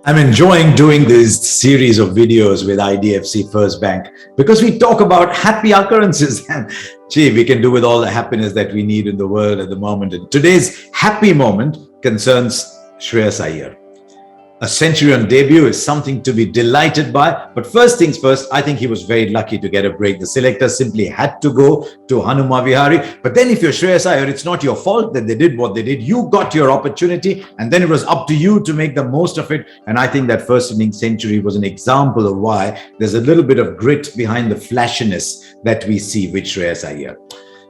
I'm enjoying doing this series of videos with IDFC FIRST Bank because we talk about happy occurrences and gee, we can do with all the happiness that we need in the world at the moment. And today's happy moment concerns Shreyas Iyer. A century on debut is something to be delighted by. But first things first, I think he was very lucky to get a break. The selectors simply had to go to Hanuma Vihari. But then if you're Shreyas Iyer, it's not your fault that they did what they did. You got your opportunity and then it was up to you to make the most of it. And I think that first innings century was an example of why there's a little bit of grit behind the flashiness that we see with Shreyas Iyer.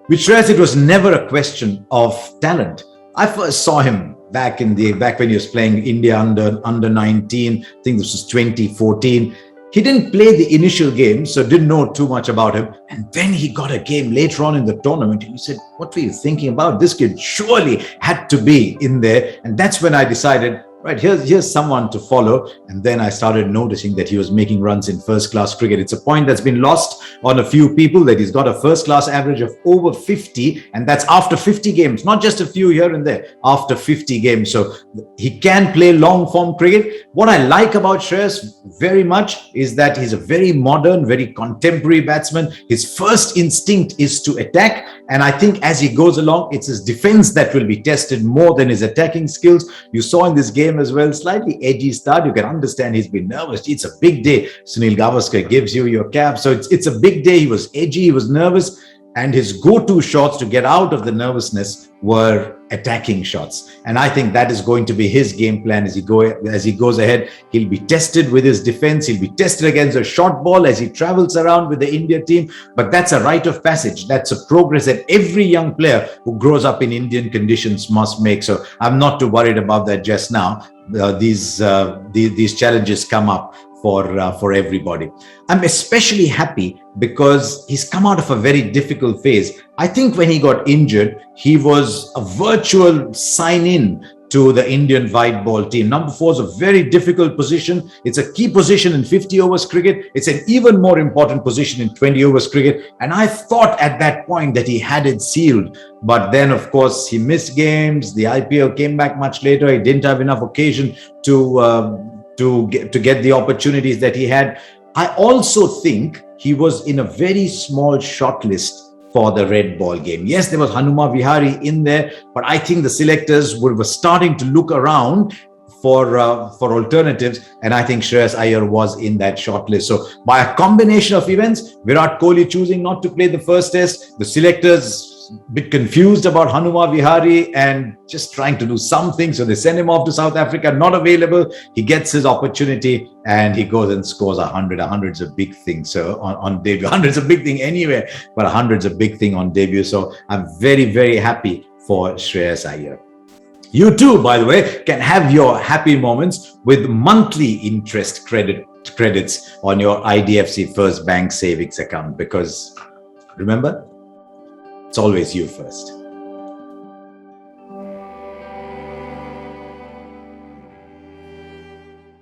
With Shreyas, it was never a question of talent. I first saw him back when he was playing India under 19. I think this was 2014. He didn't play the initial game, so didn't know too much about him. And then he got a game later on in the tournament. And he said, "What were you thinking about? This kid surely had to be in there." And that's when I decided, right, here's someone to follow. And then I started noticing that he was making runs in first-class cricket. It's a point that's been lost on a few people, that he's got a first-class average of over 50, and that's after 50 games, not just a few here and there, after 50 games. So he can play long-form cricket. What I like about Shreyas very much is that he's a very modern, very contemporary batsman. His first instinct is to attack, and I think as he goes along, it's his defense that will be tested more than his attacking skills. You saw in this game as well, slightly edgy start. You can understand he's been nervous. It's a big day. Sunil Gavaskar gives you your cap. So it's a big day. He was edgy, he was nervous, and his go-to shots to get out of the nervousness were attacking shots. And I think that is going to be his game plan as he goes ahead. He'll be tested with his defense. He'll be tested against a short ball as he travels around with the India team. But that's a rite of passage. That's a progress that every young player who grows up in Indian conditions must make. So I'm not too worried about that just now. These challenges come up for everybody. I'm especially happy because he's come out of a very difficult phase. I think when he got injured, he was a virtual sign-in to the Indian white ball team. Number 4 is a very difficult position. It's a key position in 50 overs cricket. It's an even more important position in 20 overs cricket. And I thought at that point that he had it sealed. But then, of course, he missed games. The IPL came back much later. He didn't have enough occasion to get the opportunities that he had. I also think he was in a very small short list for the red ball game. Yes, there was Hanuma Vihari in there, but I think the selectors were starting to look around for alternatives, and I think Shreyas Iyer was in that short list. So by a combination of events, Virat Kohli choosing not to play the first test, the selectors a bit confused about Hanuma Vihari and just trying to do something. So they send him off to South Africa, not available. He gets his opportunity and he goes and scores 100. 100's a big thing. So on debut, 100's a big thing anywhere, but 100's a big thing on debut. So I'm very, very happy for Shreyas Iyer. You too, by the way, can have your happy moments with monthly interest credits on your IDFC First Bank savings account, because remember, it's always you first.